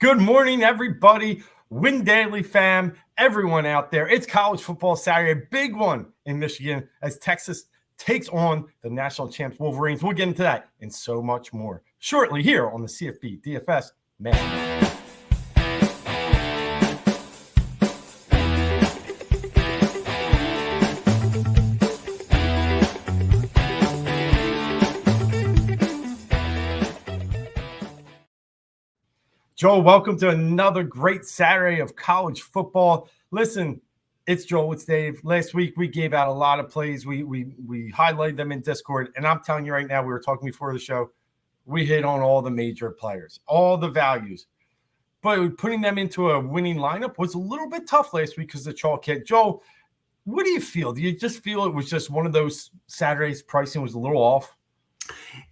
Good morning, everybody. Win Daily fam, everyone out there. It's college football Saturday, a big one in Michigan as Texas takes on the national champs Wolverines. We'll get into that and so much more shortly here on the CFB DFS Masterminds. Joel, welcome to another great Saturday of college football. Listen, it's Joel, it's Dave. Last week, we gave out a lot of plays. We highlighted them in Discord, and I'm telling you right now, we were talking before the show, we hit on all the major players, all the values. But putting them into a winning lineup was a little bit tough last week because the chalk hit. Joel, what do you feel? Do you just feel it was just one of those Saturdays pricing was a little off?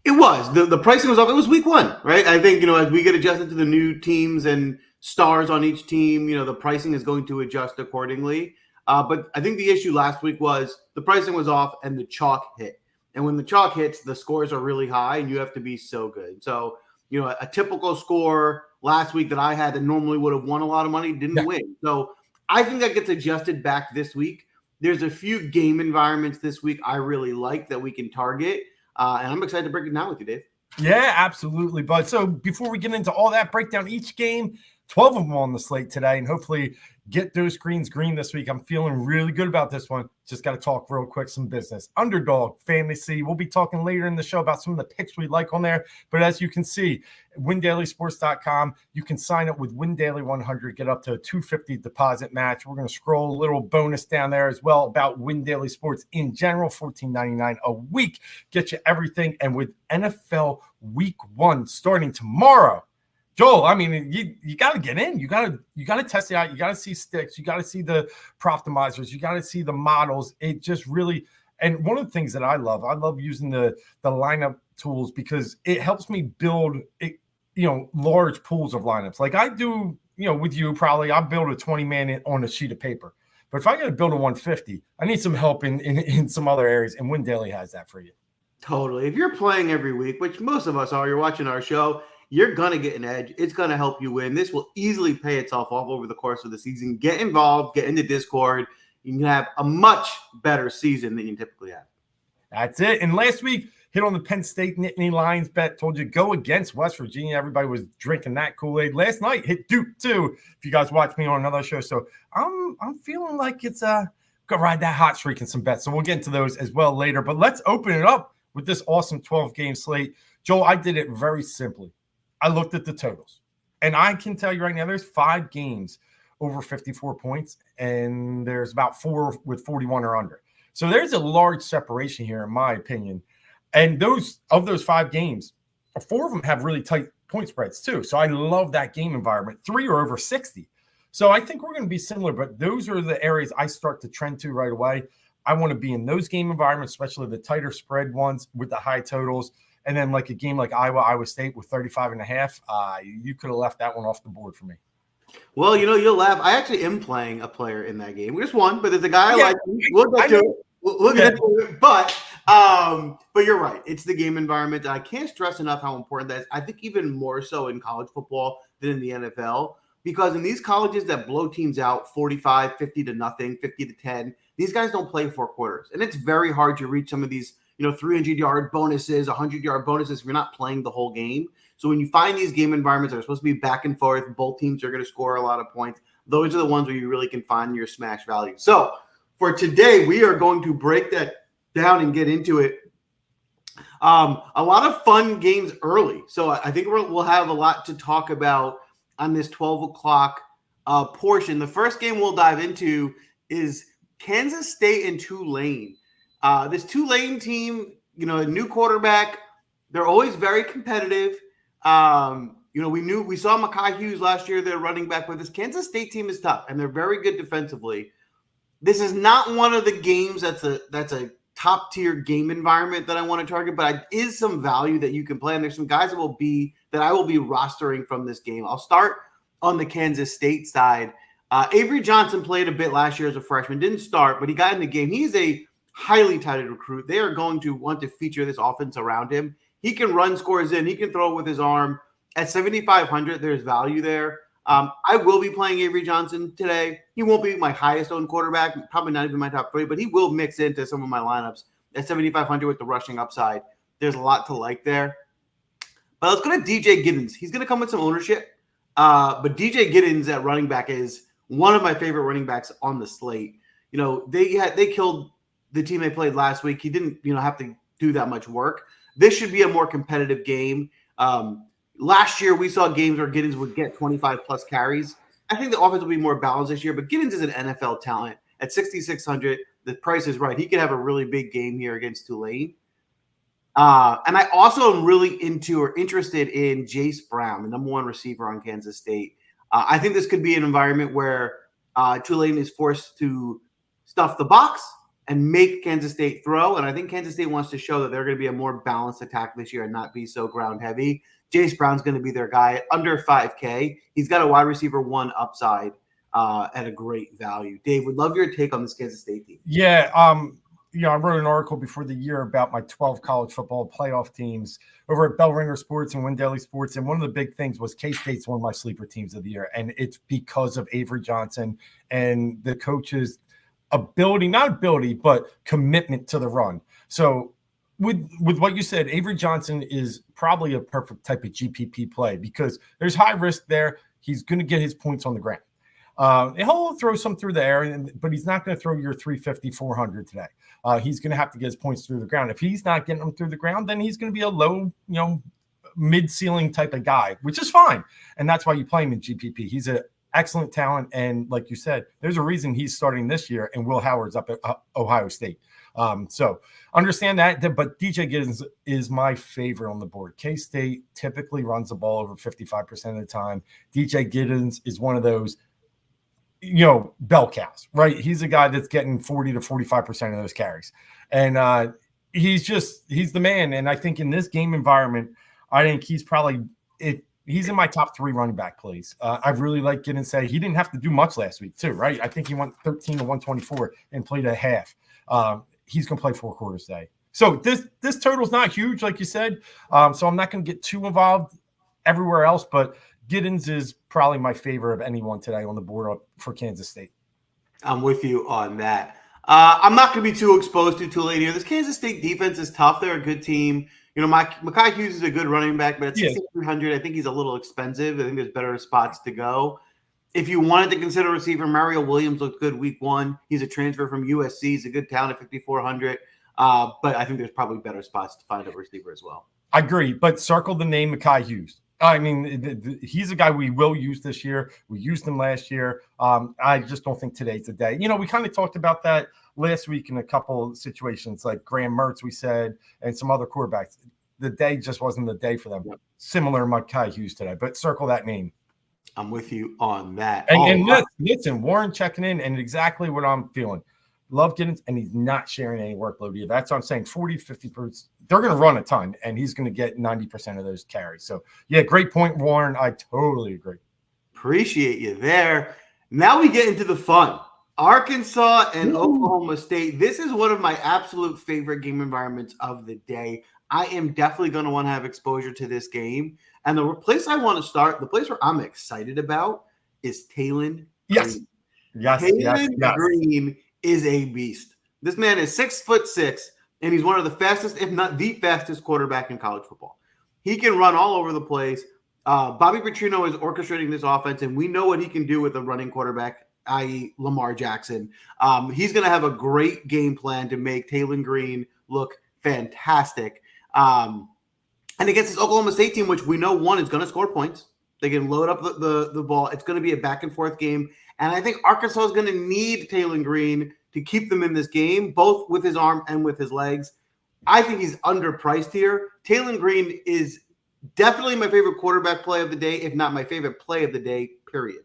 It was. The pricing was up. It was week one, right? I think, as we get adjusted to the new teams and stars on each team, the pricing is going to adjust accordingly. But I think the issue last week was the pricing was off and the chalk hit. And when the chalk hits, the scores are really high and you have to be so good. So, a typical score last week that I had that normally would have won a lot of money didn't win. So I think that gets adjusted back this week. There's a few game environments this week I really like that we can target. And I'm excited to break it down with you, Dave. Yeah, absolutely, bud. So before we get into all that, break down each game, 12 of them on the slate today, and hopefully get those screens green this week. I'm feeling really good about this one. Just got to talk real quick some business. Underdog, fantasy. We'll be talking later in the show about some of the picks we like on there. But as you can see, WinDailySports.com, you can sign up with WinDaily100, get up to a $250 deposit match. We're going to scroll a little bonus down there as well about Win Daily Sports in general, $14.99 a week. Get you everything. And with NFL Week 1 starting tomorrow, Joel, I mean, you got to get in. You got to test it out. You got to see sticks. You got to see the optimizers. You got to see the models. It just really, and one of the things that I love using the lineup tools because it helps me build large pools of lineups. Like I do, with you probably, I'll build a 20-man on a sheet of paper. But if I got to build a 150, I need some help in some other areas, and Win Daily has that for you. Totally. If you're playing every week, which most of us are, you're watching our show, you're going to get an edge. It's going to help you win. This will easily pay itself off over the course of the season. Get involved, get into Discord. You can have a much better season than you typically have. That's it. And last week, hit on the Penn State Nittany Lions bet. Told you go against West Virginia. Everybody was drinking that Kool-Aid. Last night, hit Duke too, if you guys watch me on another show. So I'm feeling like it's going to ride that hot streak and some bets. So we'll get into those as well later. But let's open it up with this awesome 12-game slate. Joel, I did it very simply. I looked at the totals, and I can tell you right now, there's 5 games over 54 points, and there's about 4 with 41 or under. So there's a large separation here, in my opinion. And those 5 games, 4 of them have really tight point spreads too. So I love that game environment. 3 are over 60. So I think we're going to be similar, but those are the areas I start to trend to right away. I want to be in those game environments, especially the tighter spread ones with the high totals. And then like a game like Iowa State with 35.5, you could have left that one off the board for me. Well, you'll laugh. I actually am playing a player in that game. Just one, but there's a guy I like. We'll get to it. We'll get to it. But you're right. It's the game environment. I can't stress enough how important that is. I think even more so in college football than in the NFL. Because in these colleges that blow teams out 45, 50 to nothing, 50 to 10, these guys don't play 4 quarters. And it's very hard to reach some of these 300-yard bonuses, 100-yard bonuses if you're not playing the whole game. So when you find these game environments that are supposed to be back and forth, both teams are going to score a lot of points. Those are the ones where you really can find your smash value. So for today, we are going to break that down and get into it. A lot of fun games early. So I think we'll have a lot to talk about on this 12 o'clock portion. The first game we'll dive into is Kansas State and Tulane. This Tulane team, a new quarterback, they're always very competitive. We saw Mekhi Hughes last year, their running back, but this Kansas State team is tough, and they're very good defensively. This is not one of the games that's a top-tier game environment that I want to target, but it is some value that you can play, and there's some guys that I will be rostering from this game. I'll start on the Kansas State side. Avery Johnson played a bit last year as a freshman, didn't start, but he got in the game. He's a highly touted recruit. They are going to want to feature this offense around him. He can run scores in. He can throw with his arm. At 7,500, there's value there. I will be playing Avery Johnson today. He won't be my highest owned quarterback, probably not even my top 3, but he will mix into some of my lineups at 7,500 with the rushing upside. There's a lot to like there. But let's go to DJ Giddens. He's going to come with some ownership. But DJ Giddens at running back is one of my favorite running backs on the slate. They killed the team they played last week. He didn't, have to do that much work. This should be a more competitive game. Last year, we saw games where Giddens would get 25-plus carries. I think the offense will be more balanced this year, but Giddens is an NFL talent. At 6,600, the price is right. He could have a really big game here against Tulane. And I also am really interested in Jace Brown, the number 1 receiver on Kansas State. I think this could be an environment where Tulane is forced to stuff the box and make Kansas State throw. And I think Kansas State wants to show that they're going to be a more balanced attack this year and not be so ground heavy. Jace Brown's going to be their guy at under 5K. He's got a wide receiver 1 upside at a great value. Dave, would love your take on this Kansas State team. Yeah. I wrote an article before the year about my 12 college football playoff teams over at Bell Ringer Sports and Win Daily Sports. And one of the big things was K-State's one of my sleeper teams of the year. And it's because of Avery Johnson and the coach's but commitment to the run. So with what you said, Avery Johnson is probably a perfect type of GPP play because there's high risk there. He's going to get his points on the ground. He'll throw some through the air, but he's not going to throw your 350, 400 today. He's going to have to get his points through the ground. If he's not getting them through the ground, then he's going to be a low, mid-ceiling type of guy, which is fine. And that's why you play him in GPP. He's an excellent talent. And like you said, there's a reason he's starting this year and Will Howard's up at Ohio State. So understand that. But DJ Giddens is my favorite on the board. K-State typically runs the ball over 55% of the time. DJ Giddens is one of those bell cows, right? He's a guy that's getting 40 to 45% of those carries. And he's the man. And I think in this game environment, I think he's he's in my top 3 running back plays. I really like Giddens. He didn't have to do much last week too, right? I think he went 13 to 124 and played a half. He's going to play 4 quarters today. So this total is not huge, like you said. So I'm not going to get too involved everywhere else, but Giddens is probably my favorite of anyone today on the board for Kansas State. I'm with you on that. I'm not going to be too exposed to Tulane here. This Kansas State defense is tough. They're a good team. Mekhi Hughes is a good running back, but at 6,300, I think he's a little expensive. I think there's better spots to go. If you wanted to consider a receiver, Mario Williams looked good week 1. He's a transfer from USC. He's a good talent at 5,400. But I think there's probably better spots to find a receiver as well. I agree, but circle the name Mekhi Hughes. I mean, he's a guy we will use this year. We used him last year. I just don't think today's the day. We kind of talked about that last week in a couple of situations, like Graham Mertz, we said, and some other quarterbacks. The day just wasn't the day for them. Yep. Similar to Mekhi Hughes today, but circle that name. I'm with you on that. And listen, Warren checking in, and exactly what I'm feeling. Love Giddens, and he's not sharing any workload either. That's what I'm saying. 40, 50%. They're going to run a ton, and he's going to get 90% of those carries. So, yeah, great point, Warren. I totally agree. Appreciate you there. Now we get into the fun. Arkansas and Oklahoma State. This is one of my absolute favorite game environments of the day. I am definitely going to want to have exposure to this game. And the place I want to start, the place where I'm excited about is Taylon Green. Taylon Green is a beast. This man is 6'6", and he's one of the fastest, if not the fastest, quarterback in college football. He can run all over the place. Bobby Petrino is orchestrating this offense, and we know what he can do with a running quarterback, i.e. Lamar Jackson. He's going to have a great game plan to make Taylon Green look fantastic. And against this Oklahoma State team, which we know one is going to score points. They can load up the ball. It's going to be a back-and-forth game. And I think Arkansas is going to need Taylon Green to keep them in this game, both with his arm and with his legs. I think he's underpriced here. Taylon Green is definitely my favorite quarterback play of the day, if not my favorite play of the day, period.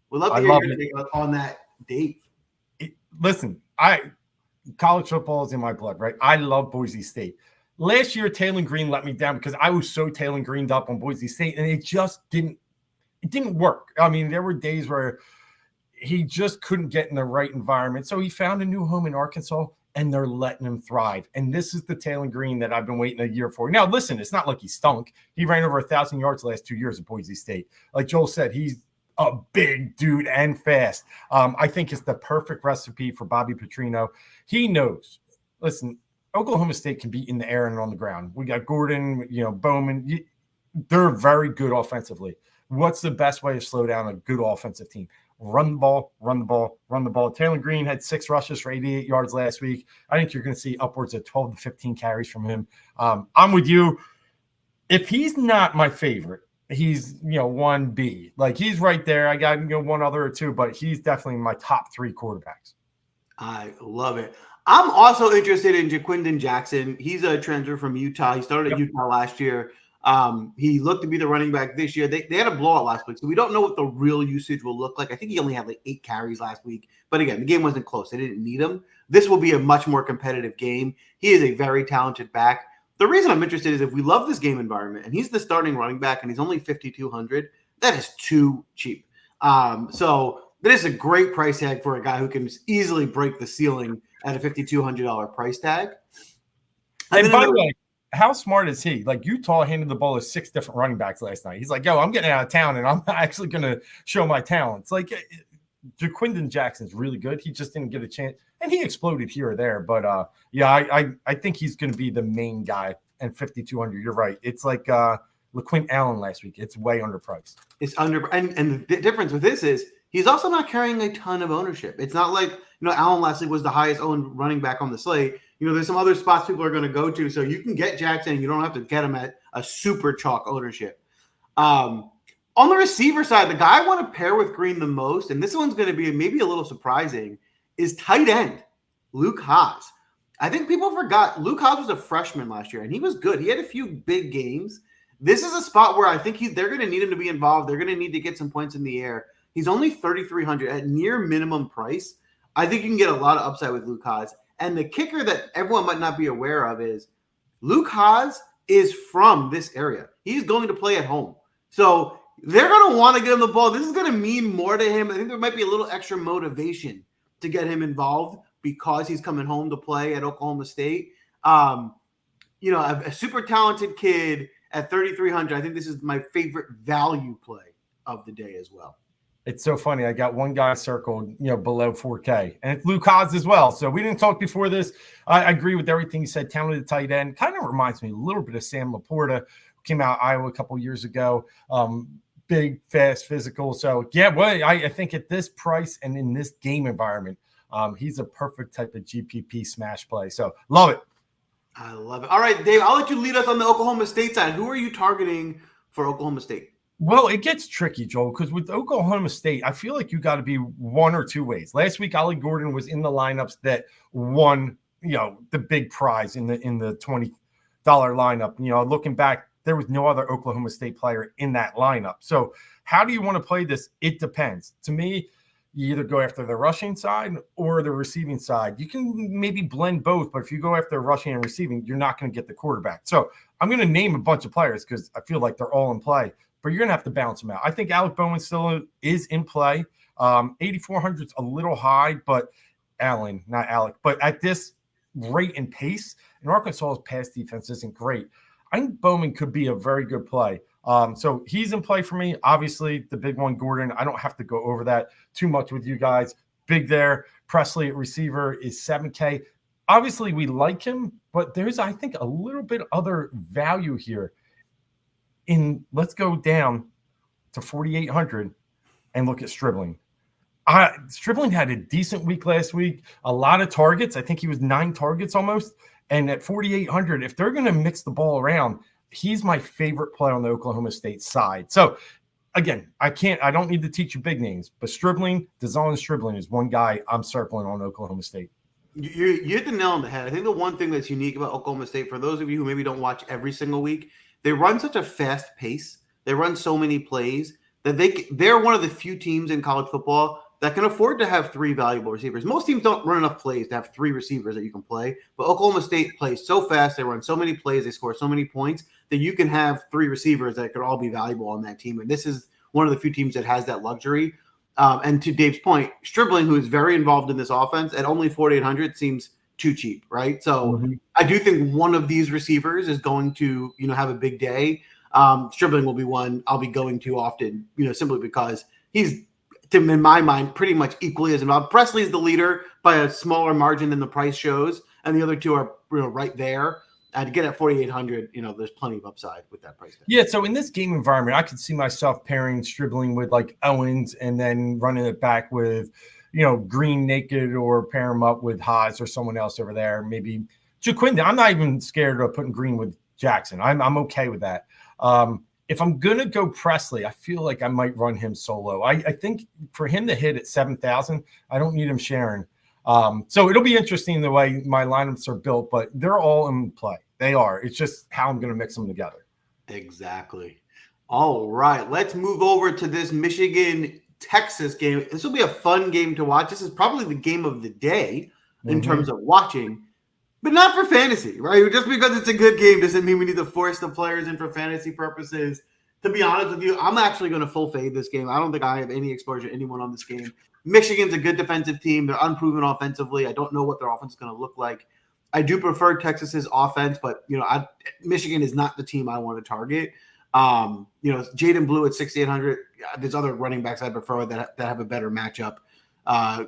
We'd love to hear your take on that, Dave. Listen, college football is in my blood, right? I love Boise State. Last year, Taylon Green let me down because I was so Taylon Greened up on Boise State, and it just didn't work. I mean, there were days where he just couldn't get in the right environment. So he found a new home in Arkansas, and they're letting him thrive. And this is the Taylor Green that I've been waiting a year for. Now, listen, it's not like he stunk. He ran over 1,000 yards the last 2 years at Boise State. Like Joel said, he's a big dude and fast. I think it's the perfect recipe for Bobby Petrino. He knows. Listen, Oklahoma State can be in the air and on the ground. We got Gordon, Bowman. They're very good offensively. What's the best way to slow down a good offensive team? Run the ball, run the ball, run the ball. Taylor Green had 6 rushes for 88 yards last week. I think you're going to see upwards of 12 to 15 carries from him. I'm with you. If he's not my favorite, he's 1B. Like, he's right there. I got one other or two, but he's definitely my top 3 quarterbacks. I love it. I'm also interested in Jaquindon Jackson. He's a transfer from Utah. He started at Utah last year. He looked to be the running back this year. They had a blowout last week, so we don't know what the real usage will look like. I think he only had like 8 carries last week. But again, the game wasn't close. They didn't need him. This will be a much more competitive game. He is a very talented back. The reason I'm interested is if we love this game environment and he's the starting running back and he's only 5,200, that is too cheap. So that is a great price tag for a guy who can easily break the ceiling at a $5,200 price tag. And by the way, how smart is he? Like, Utah handed the ball to 6 different running backs last night. He's like, yo, I'm getting out of town and I'm actually going to show my talents. Like, Jaquindon Jackson's really good. He just didn't get a chance. And he exploded here or there. But, I think he's going to be the main guy. And 5,200, you're right. It's like LaQuint Allen last week. It's way underpriced. It's under. And the difference with this is he's also not carrying a ton of ownership. It's not like, Allen last week was the highest owned running back on the slate. There's some other spots people are going to go to. So you can get Jackson and you don't have to get him at a super chalk ownership. On the receiver side, the guy I want to pair with Green the most, and this one's going to be maybe a little surprising, is tight end Luke Haas. I think people forgot Luke Haas was a freshman last year, and he was good. He had a few big games. This is a spot where I think they're going to need him to be involved. They're going to need to get some points in the air. He's only 3,300 at near minimum price. I think you can get a lot of upside with Luke Haas. And the kicker that everyone might not be aware of is Luke Haas is from this area. He's going to play at home. So they're going to want to get him the ball. This is going to mean more to him. I think there might be a little extra motivation to get him involved because he's coming home to play at Oklahoma State. A super talented kid at 3,300. I think this is my favorite value play of the day as well. It's so funny. I got one guy circled, below 4K, and it's Luke Haas as well. So we didn't talk before this. I agree with everything you said. Talented tight end. Kind of reminds me a little bit of Sam Laporta, who came out of Iowa a couple years ago. Big, fast, physical. So, I think at this price and in this game environment, he's a perfect type of GPP smash play. So, love it. I love it. All right, Dave, I'll let you lead us on the Oklahoma State side. Who are you targeting for Oklahoma State? Well, it gets tricky, Joel, because with Oklahoma State, I feel like you got to be one or two ways. Last week, Ollie Gordon was in the lineups that won, the big prize in the $20 lineup. Looking back, there was no other Oklahoma State player in that lineup. So how do you want to play this? It depends. To me, you either go after the rushing side or the receiving side. You can maybe blend both, but if you go after rushing and receiving, you're not going to get the quarterback. So I'm going to name a bunch of players because I feel like they're all in play. But you're going to have to balance them out. I think Alec Bowman still is in play. 8,400 is a little high, but Allen, not Alec. But at this rate and pace, and Arkansas's pass defense isn't great, I think Bowman could be a very good play. So he's in play for me. Obviously, the big one, Gordon. I don't have to go over that too much with you guys. Big there. Presley at receiver is 7K. Obviously, we like him, but there's, I think, a little bit other value here. Let's go down to 4,800 and look at Stribling. Stribling had a decent week last week, a lot of targets. I think he was 9 targets almost. And at 4,800, if they're going to mix the ball around, he's my favorite play on the Oklahoma State side. So again, I don't need to teach you big names, but DeZon Stribling is one guy I'm circling on Oklahoma State. You hit the nail on the head. I think the one thing that's unique about Oklahoma State, for those of you who maybe don't watch every single week, they run such a fast pace. They run so many plays that they're one of the few teams in college football that can afford to have 3 valuable receivers. Most teams don't run enough plays to have 3 receivers that you can play, but Oklahoma State plays so fast. They run so many plays. They score so many points that you can have 3 receivers that could all be valuable on that team. And this is one of the few teams that has that luxury. And to Dave's point, Stribling, who is very involved in this offense, at only 4,800 seems too cheap, right? So I do think one of these receivers is going to, have a big day. Stribling will be one I'll be going to often, simply because he's, in my mind, pretty much equally as involved. Presley's the leader by a smaller margin than the price shows, and the other two are right there. To get at 4,800, there's plenty of upside with that price tag. Yeah, so in this game environment, I could see myself pairing Stribling with like Owens and then running it back with, Green naked, or pair him up with Haas or someone else over there. Maybe Jaquinda. I'm not even scared of putting Green with Jackson. I'm okay with that. If I'm going to go Presley, I feel like I might run him solo. I think for him to hit at 7,000, I don't need him sharing. So it'll be interesting the way my lineups are built, but they're all in play. They are. It's just how I'm going to mix them together. Exactly. All right. Let's move over to this Michigan-Texas game. This will be a fun game to watch. This is probably the game of the day in terms of watching, but not for fantasy, right? Just because it's a good game doesn't mean we need to force the players in for fantasy purposes. To be honest with you, I'm actually going to full fade this game. I don't think I have any exposure to anyone on this game. Michigan's a good defensive team. They're unproven offensively. I don't know what their offense is going to look like. I do prefer Texas's offense, but Michigan is not the team I want to target. Jaden Blue at 6,800. There's other running backs I prefer that have a better matchup.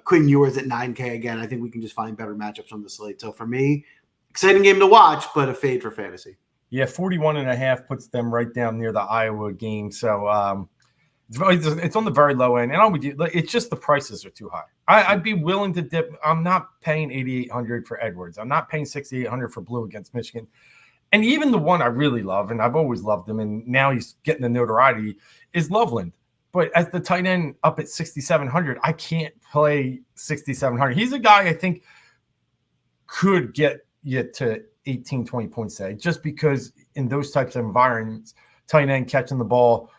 Quinn Ewers at 9K again. I think we can just find better matchups on the slate. So for me, exciting game to watch, but a fade for fantasy. Yeah, 41.5 puts them right down near the Iowa game. So it's on the very low end, and it's just the prices are too high. I'd be willing to dip. I'm not paying 8,800 for Edwards. I'm not paying 6,800 for Blue against Michigan. And even the one I really love, and I've always loved him, and now he's getting the notoriety, is Loveland. But as the tight end up at 6,700, I can't play 6,700. He's a guy I think could get you to 18, 20 points today, just because in those types of environments, tight end catching the ball,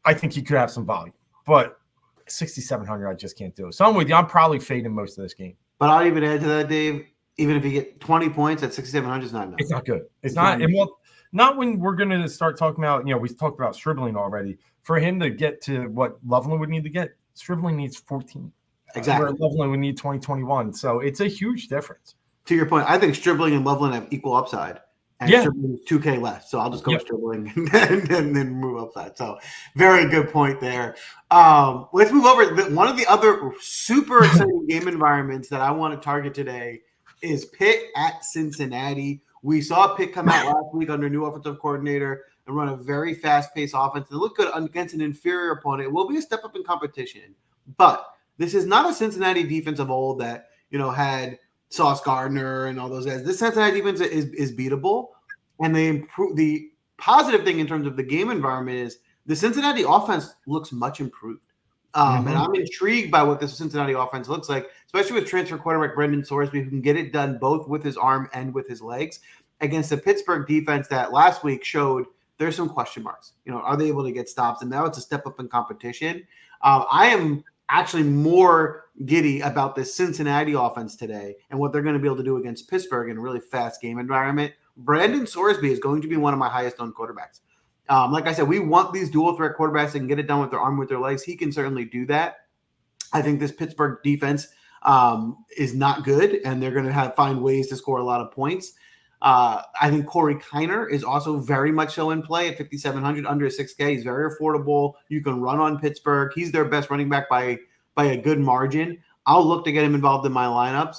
I think he could have some volume. But 6,700, I just can't do it. So I'm with you. I'm probably fading most of this game. But I'll even add to that, Dave, even if you get 20 points at 6,700, it's not enough. It's not good. It's not. And not when we're going to start talking about, we talked about Stribling already. For him to get to what Loveland would need to get, Stribling needs 14. Exactly. Where Loveland would need 20, 21. So it's a huge difference. To your point, I think Stribling and Loveland have equal upside. And Stribling is 2K less. So I'll just go with Stribling and then move upside. So very good point there. Let's move over. One of the other super exciting game environments that I want to target today is Pitt at Cincinnati. We saw Pitt come out last week under new offensive coordinator and run a very fast-paced offense. They look good against an inferior opponent. It will be a step up in competition. But this is not a Cincinnati defense of old that, had Sauce Gardner and all those guys. This Cincinnati defense is beatable. And the positive thing in terms of the game environment is the Cincinnati offense looks much improved. And I'm intrigued by what this Cincinnati offense looks like, especially with transfer quarterback Brendan Sorsby, who can get it done both with his arm and with his legs against the Pittsburgh defense that last week showed there's some question marks. Are they able to get stops? And now it's a step up in competition. I am actually more giddy about this Cincinnati offense today and what they're going to be able to do against Pittsburgh in a really fast game environment. Brandon Sorsby is going to be one of my highest owned quarterbacks. Like I said, we want these dual threat quarterbacks that can get it done with their arm, with their legs. He can certainly do that. I think this Pittsburgh defense is not good, and they're going to find ways to score a lot of points. I think Corey Kiner is also very much so in play at 5,700, under 6K. He's very affordable. You can run on Pittsburgh. He's their best running back by a good margin. I'll look to get him involved in my lineups.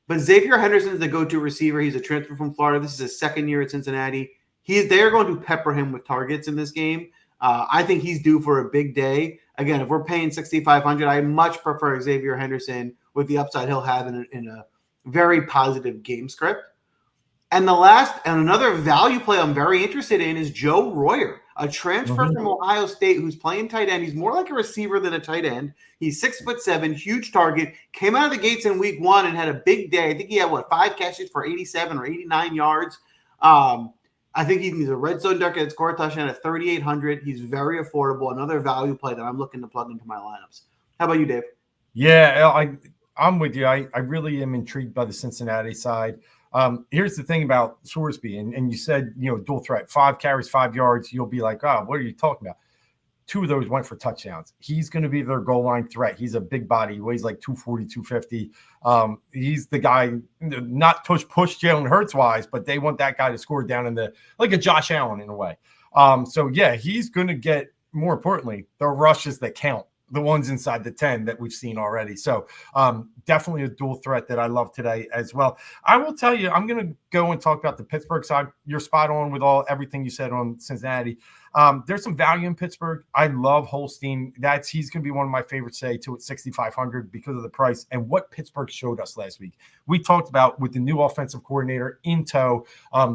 But Xavier Henderson is the go-to receiver. He's a transfer from Florida. This is his second year at Cincinnati. They're going to pepper him with targets in this game. I think he's due for a big day. Again, if we're paying 6,500, I much prefer Xavier Henderson with the upside he'll have in a very positive game script. And another value play I'm very interested in is Joe Royer, a transfer from Ohio State who's playing tight end. He's more like a receiver than a tight end. He's 6'7", huge target. Came out of the gates in week 1 and had a big day. I think he had 5 catches for 87 or 89 yards. I think he's a red zone duck and score a touchdown at 3,800. He's very affordable. Another value play that I'm looking to plug into my lineups. How about you, Dave? Yeah, I'm with you. I really am intrigued by the Cincinnati side. Here's the thing about Sorsby, and you said, dual threat, 5 carries, 5 yards. You'll be like, oh, what are you talking about? 2 of those went for touchdowns. He's going to be their goal line threat. He's a big body. He weighs like 240, 250. He's the guy, not push Jalen Hurts wise, but they want that guy to score down in like a Josh Allen in a way. So yeah, he's going to get, more importantly, the rushes that count, the ones inside the 10 that we've seen already. So definitely a dual threat that I love today as well. I will tell you, I'm going to go and talk about the Pittsburgh side. You're spot on with everything you said on Cincinnati. There's some value in Pittsburgh. I love Holstein. He's going to be one of my favorites today too at 6,500 because of the price and what Pittsburgh showed us last week. We talked about with the new offensive coordinator in tow,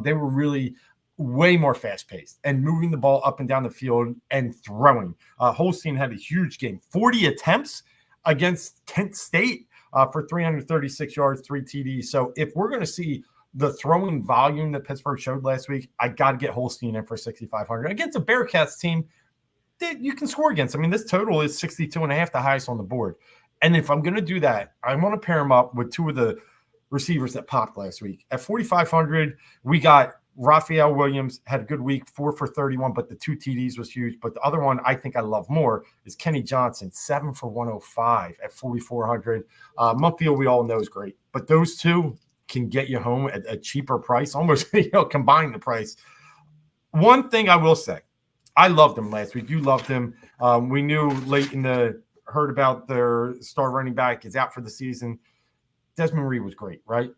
they were really way more fast-paced and moving the ball up and down the field and throwing. Holstein had a huge game, 40 attempts against Kent State for 336 yards, 3 TDs. So if we're going to see the throwing volume that Pittsburgh showed last week, I got to get Holstein in for 6,500 against a Bearcats team that you can score against. I mean, this total is 62.5, the highest on the board. And if I'm going to do that, I want to pair them up with 2 of the receivers that popped last week. At 4,500, we got Raphael Williams, had a good week, 4 for 31, but the 2 TDs was huge. But the other one I think I love more is Kenny Johnson, 7 for 105 at 4,400. Mumpfield, we all know, is great. But those 2 can get you home at a cheaper price, almost combine the price. One thing I will say, I loved him last week. You loved him. We knew heard about their star running back is out for the season. Desmond Reed was great, right?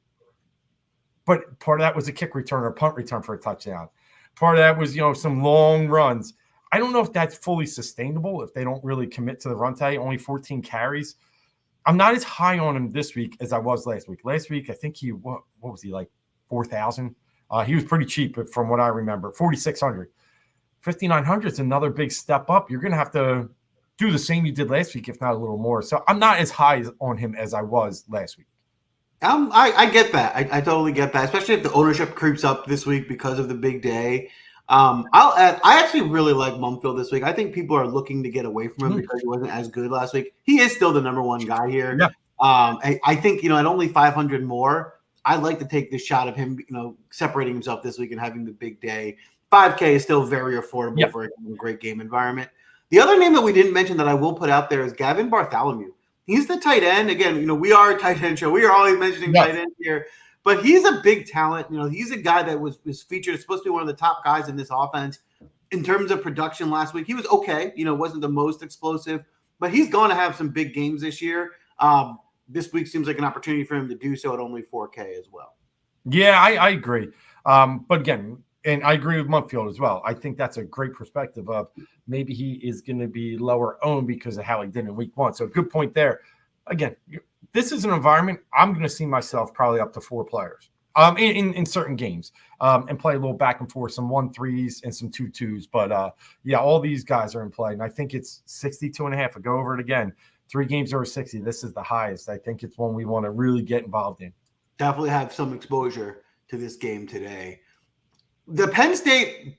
But part of that was a kick return or punt return for a touchdown. Part of that was, some long runs. I don't know if that's fully sustainable if they don't really commit to the run tag. Only 14 carries. I'm not as high on him this week as I was last week. Last week, I think what was he, like 4,000? He was pretty cheap from what I remember, 4,600. 5,900 is another big step up. You're going to have to do the same you did last week, if not a little more. So I'm not as high on him as I was last week. I get that. I totally get that, especially if the ownership creeps up this week because of the big day. I'll add, I actually really like Mumfield this week. I think people are looking to get away from him because he wasn't as good last week. He is still the number 1 guy here. Yeah. I think, at only 500 more, I'd like to take this shot of him, separating himself this week and having the big day. 5K is still very affordable for a great game environment. The other name that we didn't mention that I will put out there is Gavin Bartholomew. He's the tight end. Again, we are a tight end show. We are always mentioning tight end here. But he's a big talent. He's a guy that was featured, supposed to be one of the top guys in this offense. In terms of production last week, he was okay. Wasn't the most explosive. But he's going to have some big games this year. This week seems like an opportunity for him to do so at only 4K as well. Yeah, I agree. But again, and I agree with Mumpfield as well. I think that's a great perspective of maybe he is going to be lower owned because of how he did in week 1. So good point there. Again, this is an environment I'm going to see myself probably up to 4 players in certain games and play a little back and forth, some 1-3s and some 2-2s. But all these guys are in play. And I think it's 62.5. I go over it again. 3 games over 60. This is the highest. I think it's one we want to really get involved in. Definitely have some exposure to this game today. The Penn State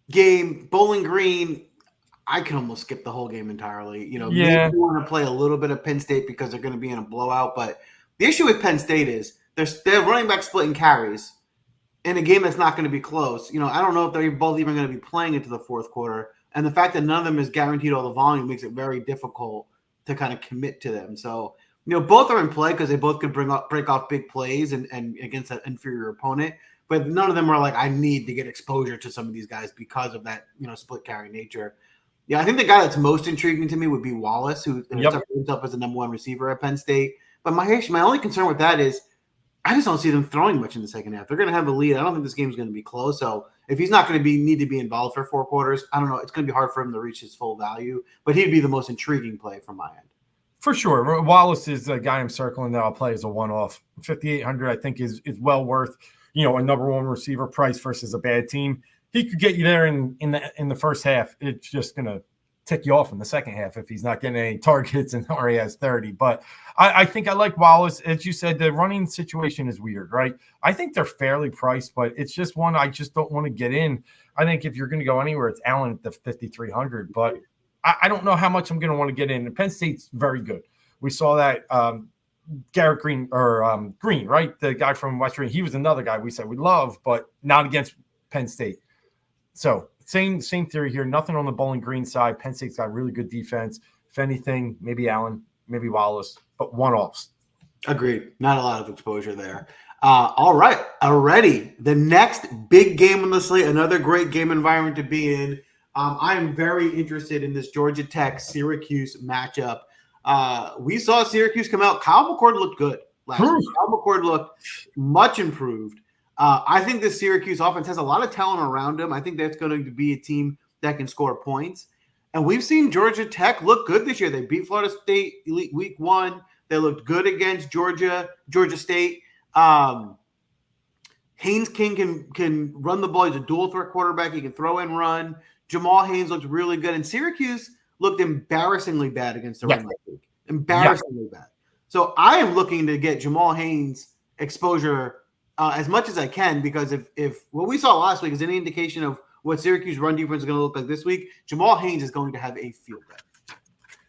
game, Bowling Green, I can almost skip the whole game entirely. Maybe you want to play a little bit of Penn State because they're going to be in a blowout. But the issue with Penn State is they're running back splitting carries in a game that's not going to be close. I don't know if they're both even going to be playing into the 4th quarter. And the fact that none of them is guaranteed all the volume makes it very difficult to kind of commit to them. So, both are in play because they both could break off big plays and against an inferior opponent. But none of them are like, I need to get exposure to some of these guys because of that, split carry nature. Yeah, I think the guy that's most intriguing to me would be Wallace, who himself as the number 1 receiver at Penn State. But my only concern with that is I just don't see them throwing much in the second half. They're going to have a lead. I don't think this game's going to be close. So if he's not going to need to be involved for 4 quarters, I don't know. It's going to be hard for him to reach his full value. But he'd be the most intriguing play from my end. For sure. Wallace is a guy I'm circling that I'll play as a one-off. 5,800 I think is well worth a number 1 receiver price versus a bad team. He could get you there in the first half. It's just going to tick you off in the second half if he's not getting any targets and already has 30. But I think I like Wallace. As you said, the running situation is weird, right? I think they're fairly priced, but it's just one I just don't want to get in. I think if you're going to go anywhere, it's Allen at the 5,300. But I don't know how much I'm going to want to get in. And Penn State's very good. We saw that Garrett Green, right? The guy from West Virginia. He was another guy we said we love, but not against Penn State. So same theory here. Nothing on the Bowling Green side. Penn State's got really good defense. If anything, maybe Allen, maybe Wallace, but one-offs. Agreed. Not a lot of exposure there. All right. Already, the next big game on the slate, another great game environment to be in. I am very interested in this Georgia Tech-Syracuse matchup. We saw Syracuse come out. Kyle McCord looked good last week. Kyle McCord looked much improved. I think this Syracuse offense has a lot of talent around him. I think that's going to be a team that can score points. And we've seen Georgia Tech look good this year. They beat Florida State week 1. They looked good against Georgia State. Haynes King can run the ball. He's a dual threat quarterback. He can throw and run. Jamal Haynes looked really good. And Syracuse looked embarrassingly bad against the run last week. Embarrassingly bad. So I am looking to get Jamal Haynes exposure as much as I can, because if what we saw last week is any indication of what Syracuse run defense is going to look like this week, Jamal Haynes is going to have a field day.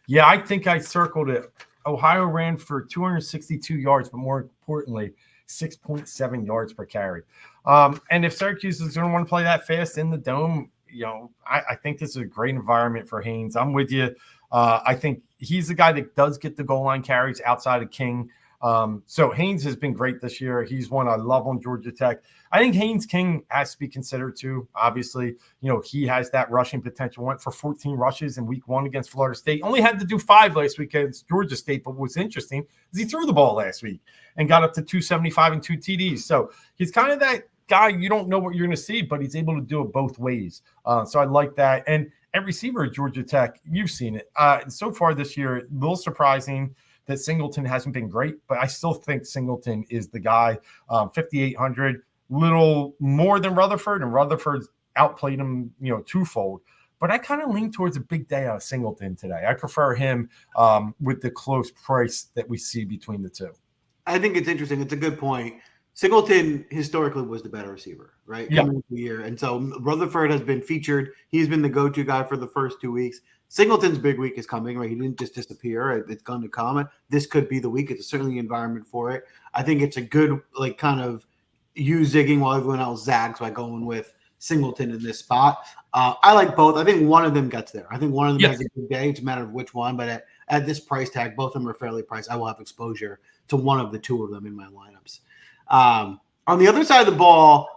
Yeah, I think I circled it. Ohio ran for 262 yards, but more importantly, 6.7 yards per carry. And if Syracuse is going to want to play that fast in the dome, I think this is a great environment for Haynes. I'm with you. I think he's the guy that does get the goal line carries outside of King. So Haynes has been great this year. He's one I love on Georgia Tech. I think Haynes King has to be considered too. Obviously, he has that rushing potential. Went for 14 rushes in week 1 against Florida State. Only had to do 5 last week against Georgia State. But what's interesting is he threw the ball last week and got up to 275 and 2 TDs. So he's kind of that guy you don't know what you're going to see, but he's able to do it both ways. So I like that. And at receiver at Georgia Tech, you've seen it. So far this year, a little surprising that Singleton hasn't been great, but I still think Singleton is the guy. 5,800, little more than Rutherford, and Rutherford outplayed him, twofold. But I kind of lean towards a big day out of Singleton today. I prefer him with the close price that we see between the two. I think it's interesting. It's a good point. Singleton historically was the better receiver, right? Coming into the year. And so Rutherford has been featured. He's been the go-to guy for the first 2 weeks. Singleton's big week is coming, right? He didn't just disappear. It's going to come. This could be the week. It's certainly the environment for it. I think it's a good, kind of you zigging while everyone else zags by going with Singleton in this spot. I like both. I think one of them gets there. I think one of them has a good day. It's a matter of which one. But at this price tag, both of them are fairly priced. I will have exposure to one of the two of them in my lineups. On the other side of the ball,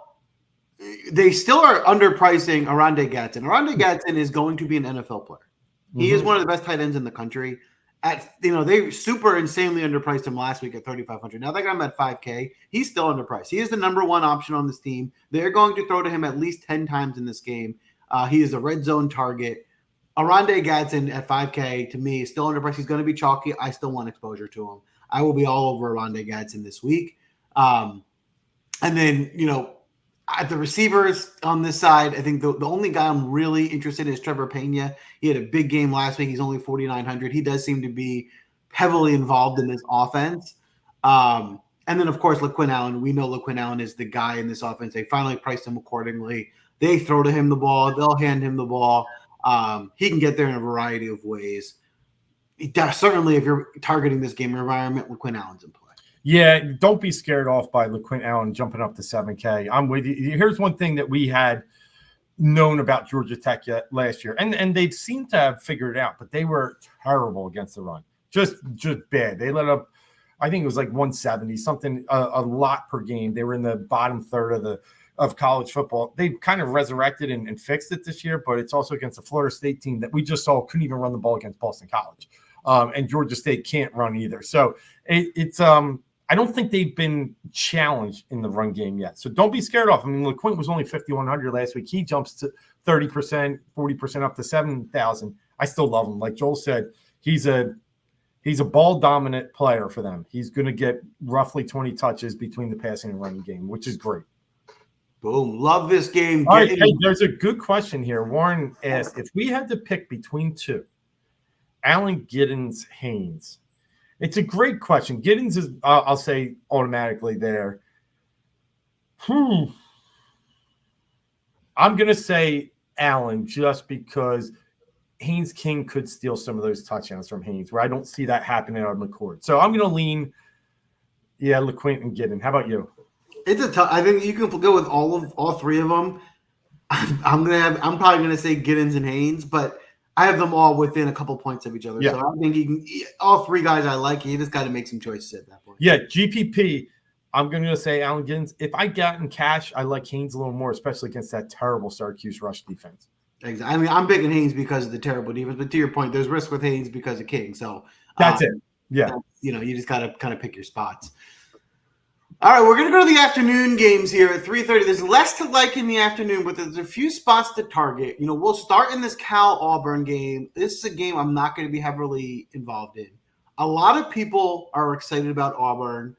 they still are underpricing Arande Gadsden. Arande Gadsden is going to be an NFL player. He is one of the best tight ends in the country. They super insanely underpriced him last week at 3,500. Now they got him at 5K. He's still underpriced. He is the number 1 option on this team. They're going to throw to him at least 10 times in this game. He is a red zone target. Arande Gadsden at 5K to me is still underpriced. He's going to be chalky. I still want exposure to him. I will be all over Arande Gadsden this week. And then, at the receivers on this side, I think the only guy I'm really interested in is Trevor Pena. He had a big game last week. He's only 4,900. He does seem to be heavily involved in this offense. And then, of course, LaQuinn Allen. We know LaQuinn Allen is the guy in this offense. They finally priced him accordingly. They throw to him the ball. They'll hand him the ball. He can get there in a variety of ways. Certainly, if you're targeting this game environment, LaQuinn Allen's in play. Yeah, don't be scared off by LaQuinn Allen jumping up to 7K. I'm with you. Here's one thing that we had known about Georgia Tech last year, and they seemed to have figured it out, but they were terrible against the run. Just bad. They let up, I think it was like 170, something, a lot per game. They were in the bottom third of college football. They kind of resurrected and fixed it this year, but it's also against the Florida State team that we just saw couldn't even run the ball against Boston College. And Georgia State can't run either. So it's I don't think they've been challenged in the run game yet. So don't be scared off. I mean, LaQuint was only 5,100 last week. He jumps to 30%, 40% up to 7,000. I still love him. Like Joel said, he's a ball dominant player for them. He's going to get roughly 20 touches between the passing and running game, which is great. Boom. Love this game. All right, hey, there's a good question here. Warren asked, if we had to pick between two, Allen, Giddens, Haynes. It's a great question. Giddens is, I'll say, automatically there. I'm going to say Allen just because Haynes King could steal some of those touchdowns from Haynes, where I don't see that happening on McCord. So I'm going to lean, LaQuint and Giddens. How about you? It's a tough. I think you can go with all three of them. I'm probably gonna say Giddens and Haynes, but I have them all within a couple points of each other. Yeah. So I think all three guys I like. You just got to make some choices at that point. Yeah, GPP. I'm going to say Allen Giddens. If I got in cash, I like Haynes a little more, especially against that terrible Syracuse rush defense. Exactly. I mean, I'm picking Haynes because of the terrible defense, but to your point, there's risk with Haynes because of King. So that's it. Yeah. You just got to kind of pick your spots. All right, we're going to go to the afternoon games here at 3:30. There's less to like in the afternoon, but there's a few spots to target. We'll start in this Cal-Auburn game. This is a game I'm not going to be heavily involved in. A lot of people are excited about Auburn.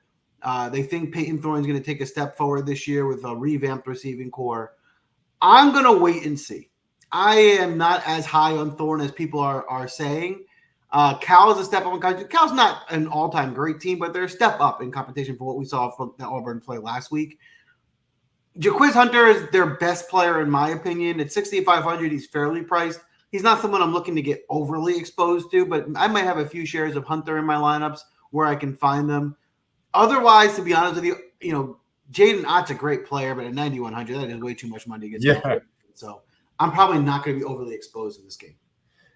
They think Peyton Thorne's going to take a step forward this year with a revamped receiving core. I'm going to wait and see. I am not as high on Thorne as people are saying. Cal is a step up in competition. Cal's not an all-time great team, but they're a step up in competition for what we saw from the Auburn play last week. Jaquiz Hunter is their best player, in my opinion. At 6,500, he's fairly priced. He's not someone I'm looking to get overly exposed to, but I might have a few shares of Hunter in my lineups where I can find them. Otherwise, to be honest with you, Jaden Ott's a great player, but at 9,100, that is way too much money to get. Yeah. So I'm probably not going to be overly exposed in this game.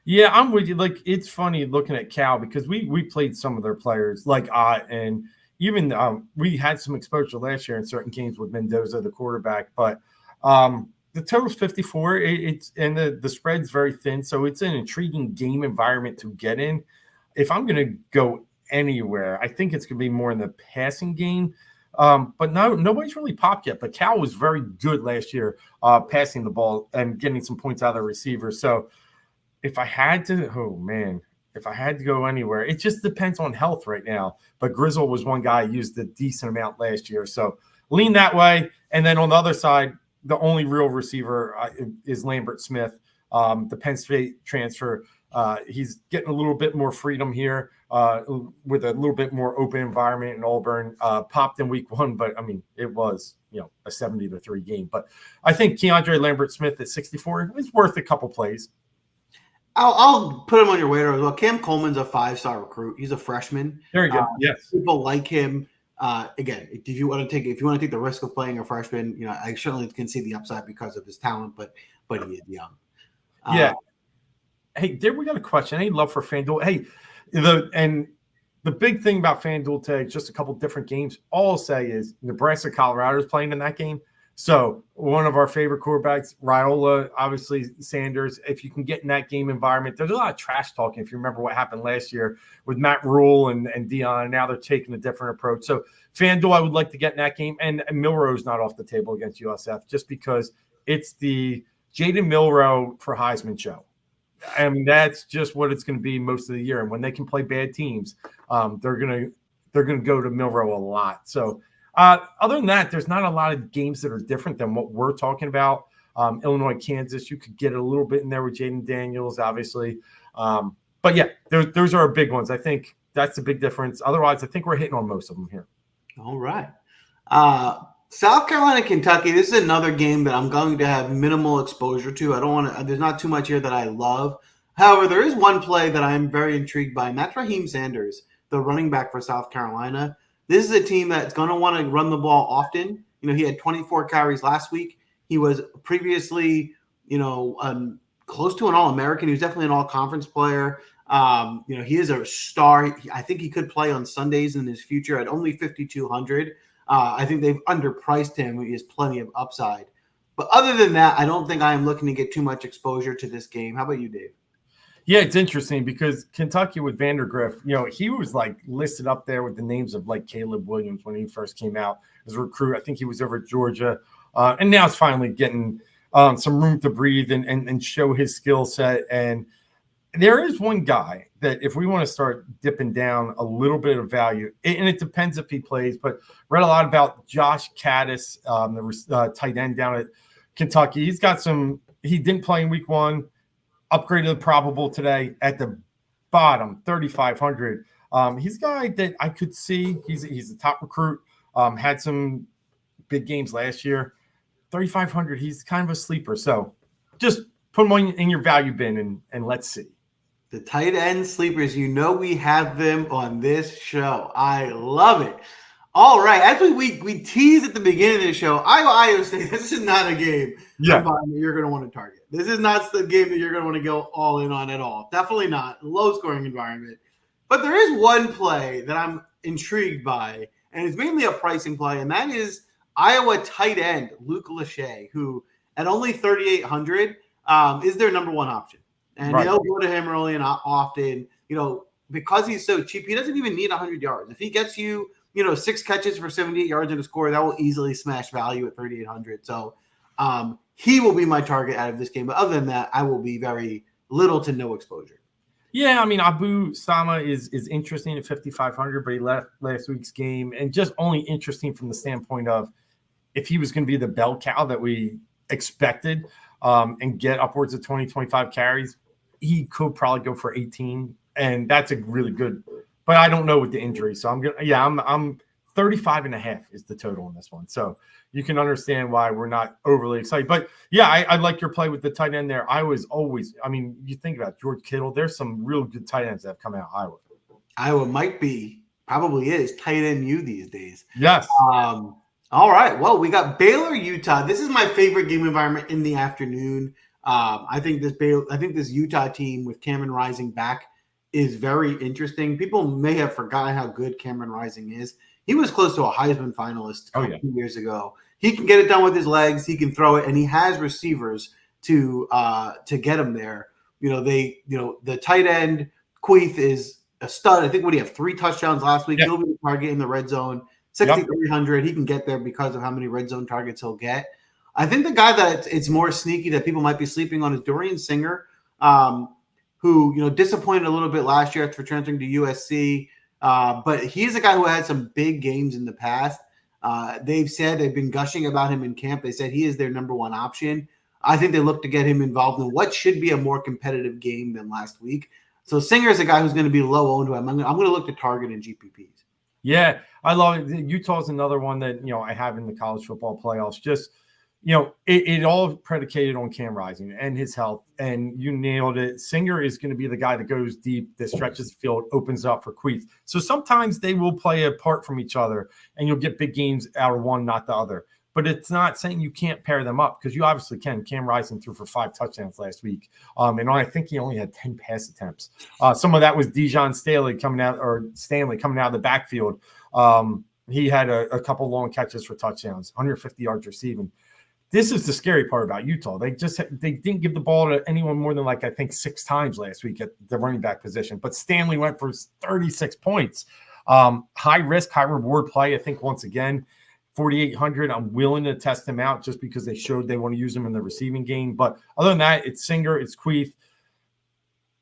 Yeah, I'm with you. Like, it's funny looking at Cal because we played some of their players like Ott, and even we had some exposure last year in certain games with Mendoza, the quarterback. But the total's 54. It's and the spread's very thin, so it's an intriguing game environment to get in. If I'm going to go anywhere, I think it's going to be more in the passing game. But nobody's really popped yet. But Cal was very good last year passing the ball and getting some points out of the receivers. So if I had to go anywhere, it just depends on health right now. But Grizzle was one guy who used a decent amount last year. So lean that way. And then on the other side, the only real receiver is Lambert Smith, the Penn State transfer. He's getting a little bit more freedom here with a little bit more open environment in Auburn. Popped in week 1, but I mean, it was, a 70-3 game. But I think Keandre Lambert Smith at 64 is worth a couple plays. I'll put him on your radar as well. Cam Coleman's a 5-star recruit. He's a freshman. There you go. Yes. People like him. Again, if you want to take the risk of playing a freshman, I certainly can see the upside because of his talent, but he is young. Yeah. Hey, there we got a question. Any love for FanDuel? Hey, the big thing about FanDuel today, just a couple different games. All I'll say is Nebraska, Colorado is playing in that game. So one of our favorite quarterbacks, Raiola, obviously Sanders, if you can get in that game environment, there's a lot of trash talking. If you remember what happened last year with Matt Rule and Dion, now they're taking a different approach. So FanDuel, I would like to get in that game. And Milroe's not off the table against USF just because it's the Jaden Milroe for Heisman show. I mean, that's just what it's going to be most of the year. And when they can play bad teams, they're going to go to Milroe a lot. So other than that, there's not a lot of games that are different than what we're talking about. Illinois, Kansas, you could get a little bit in there with Jaden Daniels, obviously. But yeah, those are our big ones. I think that's the big difference. Otherwise, I think we're hitting on most of them here. All right. South Carolina, Kentucky. This is another game that I'm going to have minimal exposure to. I don't want to. There's not too much here that I love. However, there is one play that I'm very intrigued by, and that's Raheem Sanders, the running back for South Carolina. This is a team that's going to want to run the ball often. He had 24 carries last week. He was previously, close to an All-American. He was definitely an All-Conference player. He is a star. I think he could play on Sundays in his future at only 5,200. I think they've underpriced him. He has plenty of upside. But other than that, I don't think I am looking to get too much exposure to this game. How about you, Dave? Yeah, it's interesting because Kentucky with Vandergriff, he was like listed up there with the names of like Caleb Williams when he first came out as a recruit. I think he was over at Georgia. And now it's finally getting some room to breathe and show his skill set. And there is one guy that if we want to start dipping down a little bit of value, and it depends if he plays, but read a lot about Josh Caddis, the tight end down at Kentucky. He's got he didn't play in week 1, upgraded to probable today at the bottom, 3,500. He's a guy that I could see. He's a top recruit, had some big games last year. 3,500, he's kind of a sleeper. So just put him in your value bin and let's see. The tight end sleepers, we have them on this show. I love it. All right. As we teased at the beginning of the show, Iowa State, this is not a game that you're going to want to target. This is not the game that you're going to want to go all in on at all. Definitely not. Low-scoring environment. But there is one play that I'm intrigued by, and it's mainly a pricing play, and that is Iowa tight end Luke Lachey, who at only 3,800 is their number one option. And they'll go to him early and often. Because he's so cheap, he doesn't even need 100 yards. If he gets you, 6 catches for 78 yards and a score, that will easily smash value at 3,800. So he will be my target out of this game. But other than that, I will be very little to no exposure. Yeah, I mean, Abu Sama is interesting at 5,500, but he left last week's game, and just only interesting from the standpoint of if he was going to be the bell cow that we expected and get upwards of 20, 25 carries, he could probably go for 18, and that's a really good. But I don't know with the injury, so I'm 35 and a half is the total on this one. So you can understand why we're not overly excited. But yeah, I like your play with the tight end there. I was always, I mean, you think about George Kittle, there's some real good tight ends that have come out of Iowa. Iowa probably is tight end you these days. Yes. All right. Well, we got Baylor, Utah. This is my favorite game environment in the afternoon. I think this Utah team with Cameron Rising back is very interesting. People may have forgotten how good Cameron Rising is. He was close to a Heisman finalist a few years ago. He can get it done with his legs. He can throw it, and he has receivers to get him there. The tight end Queeth is a stud. I think he have 3 touchdowns last week. He'll be the target in the red zone. 6,300. He can get there because of how many red zone targets he'll get. I think the guy that it's more sneaky that people might be sleeping on is Dorian Singer, who disappointed a little bit last year after transferring to USC. But he's a guy who had some big games in the past. They've been gushing about him in camp. They said he is their number one option. I think they look to get him involved in what should be a more competitive game than last week. So Singer is a guy who's going to be low owned. I'm going to look to target in GPPs. Yeah, I love it. Utah's another one that, I have in the college football playoffs. Just, it all predicated on Cam Rising and his health, and you nailed it. Singer is going to be the guy that goes deep, that stretches the field, opens up for Queeth. So sometimes they will play apart from each other, and you'll get big games out of one, not the other. But it's not saying you can't pair them up, because you obviously can. Cam Rising threw for 5 touchdowns last week, and I think he only had 10 pass attempts. Some of that was Dijon Stanley coming out of the backfield. He had a couple long catches for touchdowns, 150 yards receiving. This is the scary part about Utah. They didn't give the ball to anyone more than I think 6 times last week at the running back position. But Stanley went for 36 points. High risk, high reward play. I think once again, 4,800. I'm willing to test them out just because they showed they want to use them in the receiving game. But other than that, it's Singer, it's Queeth.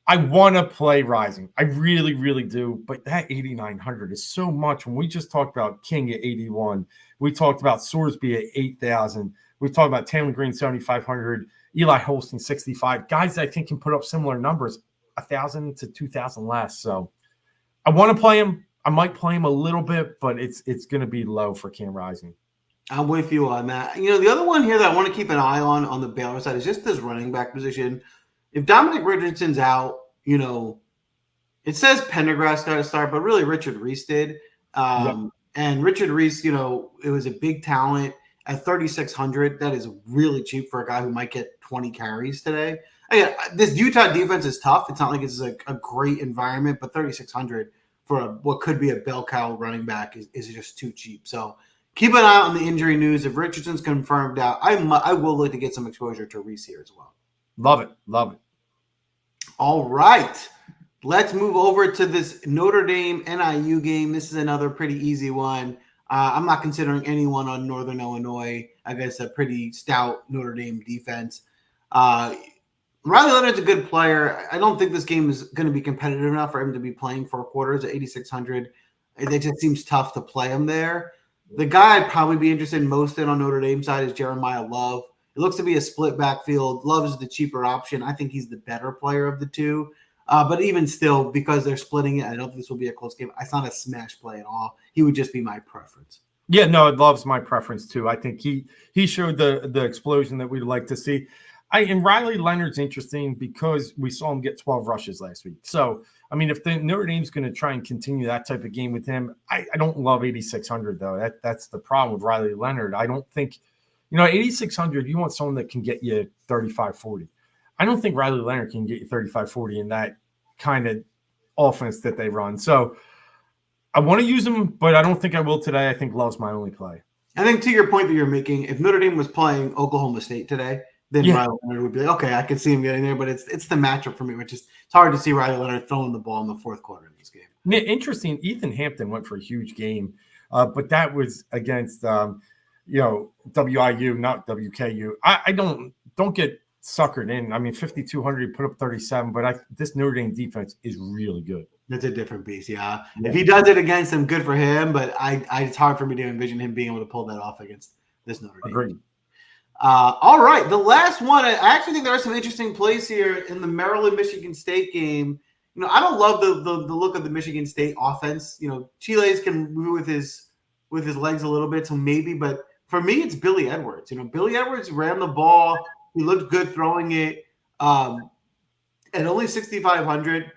I want to play Rising. I really, really do. But that 8,900 is so much. When we just talked about King at 81, we talked about Sorsby at 8,000. We talked about Taylor Green, 7,500, Eli Holston, 65. Guys that I think can put up similar numbers, 1,000 to 2,000 less. So I want to play him. I might play him a little bit, but it's going to be low for Cam Rising. I'm with you on that. The other one here that I want to keep an eye on the Baylor side is just this running back position. If Dominic Richardson's out, it says Pendergrass got to start, but really Richard Reese did. And Richard Reese, it was a big talent at 3,600. That is really cheap for a guy who might get 20 carries today. Again, this Utah defense is tough. It's not like it's a great environment, but 3,600 for what could be a bell cow running back is just too cheap. So keep an eye on the injury news. If Richardson's confirmed out, I will look to get some exposure to Reese here as well. Love it. Love it. All right. Let's move over to this Notre Dame NIU game. This is another pretty easy one. I'm not considering anyone on Northern Illinois against a pretty stout Notre Dame defense. Riley Leonard's a good player. I don't think this game is going to be competitive enough for him to be playing 4 quarters at 8,600. It just seems tough to play him there. The guy I'd probably be interested most in on Notre Dame side is Jeremiah Love. It looks to be a split backfield. Love is the cheaper option. I think he's the better player of the two. But even still, because they're splitting it, I don't think this will be a close game. It's not a smash play at all. He would just be my preference. Yeah, no, Love's my preference too. I think he showed the explosion that we'd like to see. And Riley Leonard's interesting because we saw him get 12 rushes last week. So, I mean, if the Notre Dame's going to try and continue that type of game with him, I don't love 8,600 though. That's the problem with Riley Leonard. I don't think, 8,600. You want someone that can get you 35, 40. I don't think Riley Leonard can get you 35, 40 in that kind of offense that they run. So, I want to use him, but I don't think I will today. I think Love's my only play. I think to your point that you're making, if Notre Dame was playing Oklahoma State today, then Riley Leonard would be like, okay, I can see him getting there, but it's the matchup for me, which is it's hard to see Riley Leonard throwing the ball in the fourth quarter of this game. Yeah, interesting. Ethan Hampton went for a huge game, but that was against WIU, not WKU. I don't get suckered in. I mean, 5,200, put up 37, but this Notre Dame defense is really good. That's a different beast, yeah. If he does it against them, good for him, but it's hard for me to envision him being able to pull that off against this Notre Dame. Agreed. All right, the last one. I actually think there are some interesting plays here in the Maryland-Michigan State game. I don't love the look of the Michigan State offense. Chiles can move with his legs a little bit, so maybe. But for me, it's Billy Edwards. Billy Edwards ran the ball. He looked good throwing it. At only 6,500,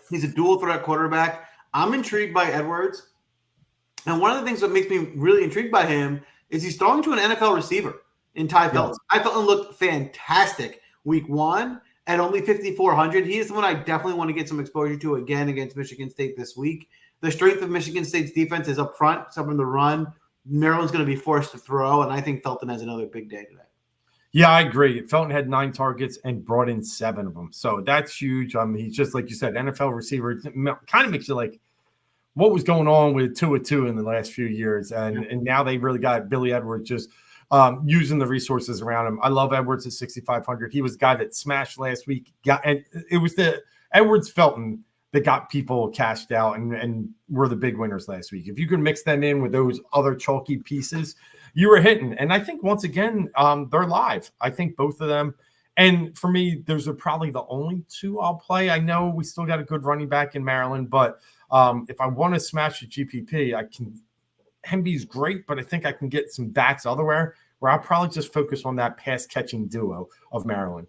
he's a dual threat quarterback. I'm intrigued by Edwards, and one of the things that makes me really intrigued by him is he's throwing to an NFL receiver in Ty Felton. Ty Felton looked fantastic week one at only 5,400. He is the one I definitely want to get some exposure to again against Michigan State this week. The strength of Michigan State's defense is up front, some in the run. Maryland's going to be forced to throw, and I think Felton has another big day today. Yeah, I agree. Felton had 9 targets and brought in 7 of them. So that's huge. He's just, like you said, NFL receiver. It kind of makes you like, what was going on with 2 in the last few years? And now they really got Billy Edwards just using the resources around him. I love Edwards at 6,500. He was the guy that smashed last week. And it was the Edwards Felton that got people cashed out and were the big winners last week. If you could mix them in with those other chalky pieces, you were hitting. And I think once again, they're live. I think both of them. And for me, those are probably the only 2 I'll play. I know we still got a good running back in Maryland, but if I want to smash the GPP, I can. Hemby's great, but I think I can get some backs elsewhere where I'll probably just focus on that pass-catching duo of Maryland.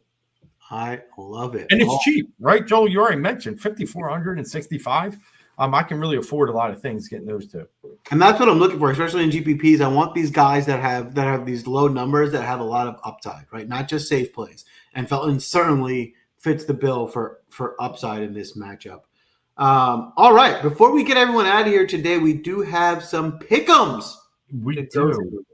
I love it. And it's cheap, right, Joel? You already mentioned 5,465. I can really afford a lot of things getting those 2. And that's what I'm looking for, especially in GPPs. I want these guys that have these low numbers that have a lot of upside, right? Not just safe plays. And Felton certainly fits the bill for upside in this matchup. All right. Before we get everyone out of here today, we do have some pick'ems. We do.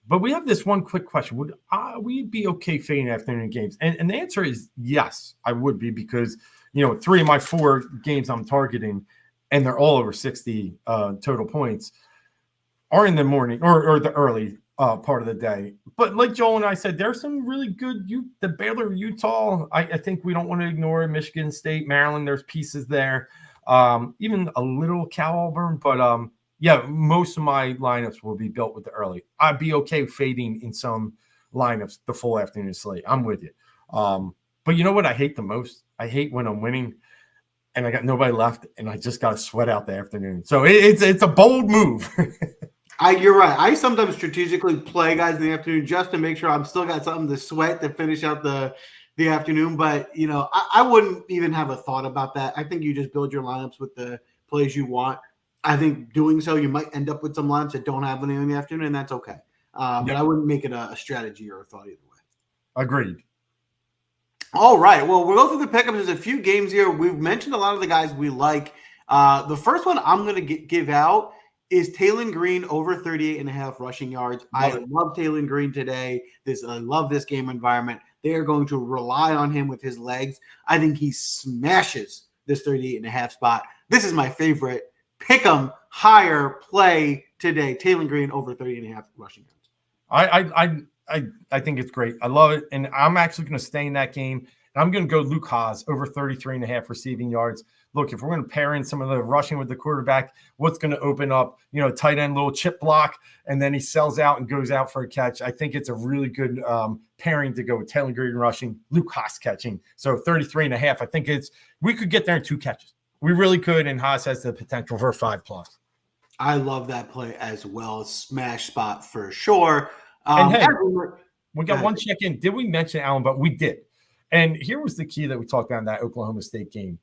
But we have this one quick question. Would we be okay fading afternoon games? And the answer is yes, I would be, because 3 of my 4 games I'm targeting, and they're all over 60 total points, are in the morning or the early part of the day. But like Joel and I said, there's some really good the Baylor, Utah. I think we don't want to ignore Michigan State, Maryland. There's pieces there. Even a little Cal Auburn, but most of my lineups will be built with the early. I'd be okay fading in some lineups the full afternoon slate. I'm with you. But you know what I hate the most? I hate when I'm winning and I got nobody left and I just got to sweat out the afternoon. So it's a bold move. You're right. I sometimes strategically play guys in the afternoon just to make sure I'm still got something to sweat to finish out the afternoon. But, I wouldn't even have a thought about that. I think you just build your lineups with the plays you want. I think doing so, you might end up with some lineups that don't have any in the afternoon, and that's okay. But I wouldn't make it a strategy or a thought either way. Agreed. All right. Well, we'll go through the pickups. There's a few games here. We've mentioned a lot of the guys we like. The first one I'm going to give out is Taylor Green over 38.5 rushing yards. I love Taylor Green today. I love this game environment. They are going to rely on him with his legs. I think he smashes this 38.5 spot. This is my favorite pick'em higher play today. Taylor Green over 38.5 rushing yards. I think it's great. I love it. And I'm actually going to stay in that game. And I'm going to go Luke Haas over 33.5 receiving yards. Look, if we're going to pair in some of the rushing with the quarterback, what's going to open up, tight end, little chip block, and then he sells out and goes out for a catch. I think it's a really good pairing to go with Taylor Green rushing, Luke Haas catching. So 33.5, I think we could get there in 2 catches. We really could, and Haas has the potential for 5+. I love that play as well. Smash spot for sure. And hey, We got one check in. Did we mention Allen? But we did. And here was the key that we talked about in that Oklahoma State game.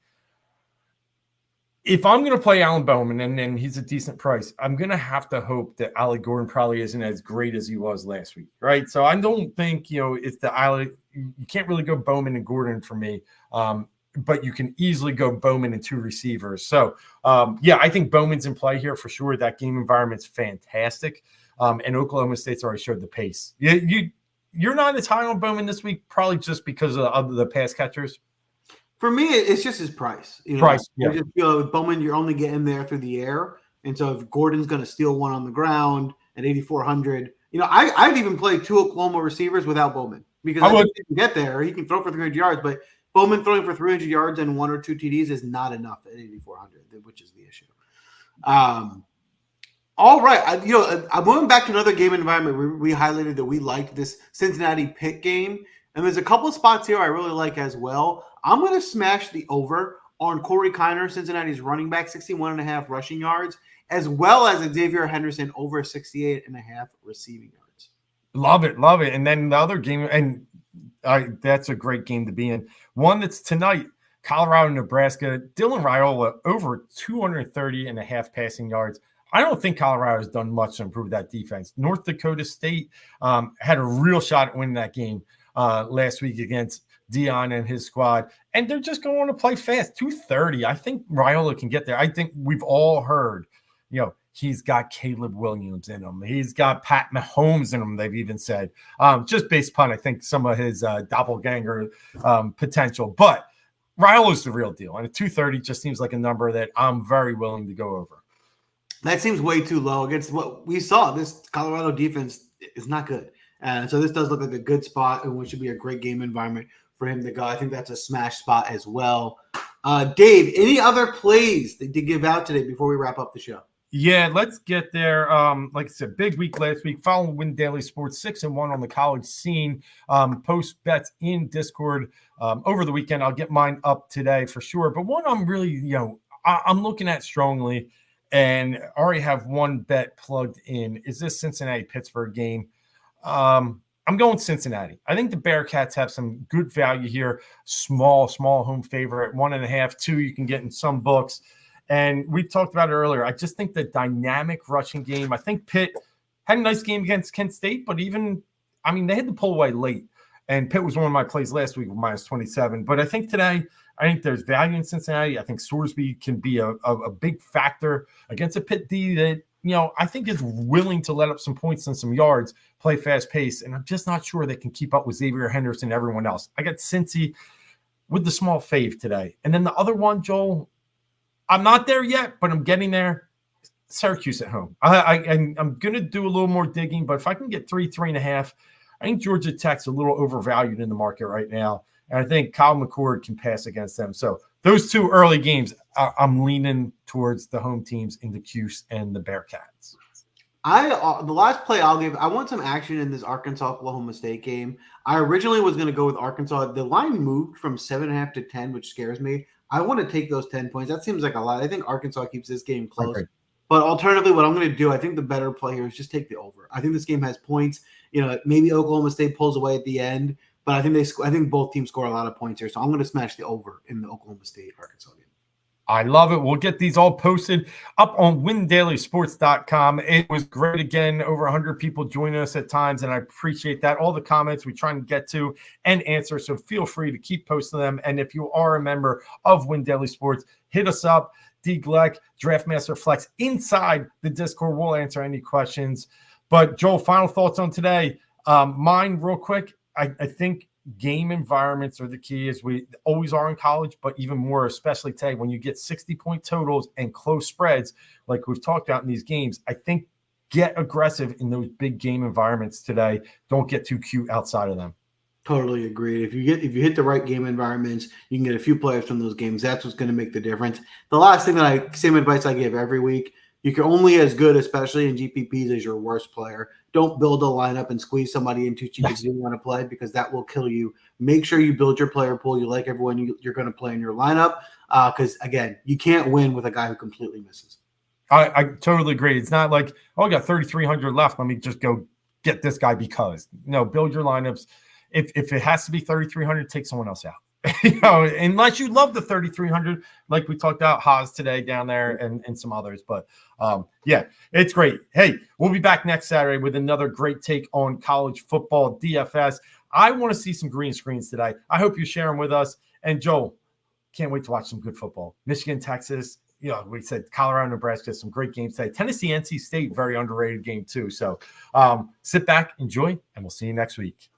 If I'm going to play Alan Bowman and he's a decent price, I'm going to have to hope that Alec Gordon probably isn't as great as he was last week, right? So I don't think, it's the Alec. You can't really go Bowman and Gordon for me, but you can easily go Bowman and 2 receivers. So, I think Bowman's in play here for sure. That game environment's fantastic, and Oklahoma State's already showed the pace. You're not as high on Bowman this week, probably just because of the pass catchers. For me, it's just his price. Price, yeah. I just feel with Bowman, you're only getting there through the air. And so if Gordon's going to steal one on the ground at 8,400, I'd even play 2 Oklahoma receivers without Bowman because I think he can get there. He can throw for 300 yards, but Bowman throwing for 300 yards and 1 or 2 TDs is not enough at 8,400, which is the issue. All right. I'm going back to another game environment. We highlighted that we liked this Cincinnati Pitt game. And there's a couple of spots here I really like as well. I'm going to smash the over on Corey Kiner, Cincinnati's running back, 61.5 rushing yards, as well as Xavier Henderson over 68.5 receiving yards. Love it. And then the other game, and that's a great game to be in. One that's tonight, Colorado, Nebraska. Dylan Raiola over 230.5 passing yards. I don't think Colorado has done much to improve that defense. North Dakota State had a real shot at winning that game last week against Dion and his squad, and they're just going to play fast. 230. I think Raiola can get there. I think we've all heard, he's got Caleb Williams in him. He's got Pat Mahomes in him, they've even said, just based upon, I think, some of his doppelganger potential. But Raiola's the real deal, and at 230 just seems like a number that I'm very willing to go over. That seems way too low against what we saw. This Colorado defense is not good. And so this does look like a good spot and which should be a great game environment for him to go. I think that's a smash spot as well. Dave, any other plays to give out today before we wrap up the show? Yeah, let's get there. Like I said, big week last week. Follow Win Daily Sports 6-1 on the college scene. Post bets in Discord over the weekend. I'll get mine up today for sure. But one I'm really, I'm looking at strongly and already have one bet plugged in is this Cincinnati-Pittsburgh game. I'm going Cincinnati. I think the Bearcats have some good value here. Small home favorite, 1.5, 2 you can get in some books. And we talked about it earlier. I just think the dynamic rushing game, I think Pitt had a nice game against Kent State, but they had to pull away late. And Pitt was one of my plays last week with -27. But I think today, there's value in Cincinnati. I think Sorsby can be a big factor against a Pitt D that, I think is willing to let up some points and some yards, play fast pace, and I'm just not sure they can keep up with Xavier Henderson and everyone else. I got Cincy with the small fave today. And then the other one, Joel, I'm not there yet, but I'm getting there. Syracuse at home. I'm going to do a little more digging, but if I can get 3.5, I think Georgia Tech's a little overvalued in the market right now. And I think Kyle McCord can pass against them. So those 2 early games, I'm leaning towards the home teams in the Cuse and the Bearcats. The last play I'll give, I want some action in this Arkansas-Oklahoma State game. I originally was going to go with Arkansas. The line moved from 7.5 to 10, which scares me. I want to take those 10 points. That seems like a lot. I think Arkansas keeps this game close. Okay. But alternatively, what I'm going to do, I think the better play here is just take the over. I think this game has points. Maybe Oklahoma State pulls away at the end, but I think both teams score a lot of points here. So I'm going to smash the over in the Oklahoma State-Arkansas game. I love it. We'll get these all posted up on windailysports.com. It was great again. Over 100 people joining us at times, and I appreciate that. All the comments we try and get to and answer, so feel free to keep posting them. And if you are a member of Win Daily Sports, hit us up. D. Gloeck, Draftmaster Flex inside the Discord. We'll answer any questions. But, Joel, final thoughts on today. Mine real quick. I think game environments are the key, as we always are in college, but even more, especially today, when you get 60-point totals and close spreads like we've talked about in these games. I think get aggressive in those big game environments today. Don't get too cute outside of them. Totally agree. If you hit the right game environments, you can get a few players from those games. That's what's going to make the difference. The last thing same advice I give every week, you can only as good, especially in GPPs, as your worst player. Don't build a lineup and squeeze somebody in too cheap if you want to play, because that will kill you. Make sure you build your player pool. You like everyone you're going to play in your lineup, because, again, you can't win with a guy who completely misses. I totally agree. It's not like, I got 3,300 left. Let me just go get this guy because build your lineups. If it has to be 3,300, take someone else out. Unless you love the 3,300, like we talked about Haas today down there and some others. But yeah, it's great. Hey, we'll be back next Saturday with another great take on college football DFS. I want to see some green screens today. I hope you share them with us. And Joel, can't wait to watch some good football. Michigan, Texas, we said Colorado, Nebraska, some great games today. Tennessee, NC State, very underrated game too. So sit back, enjoy, and we'll see you next week.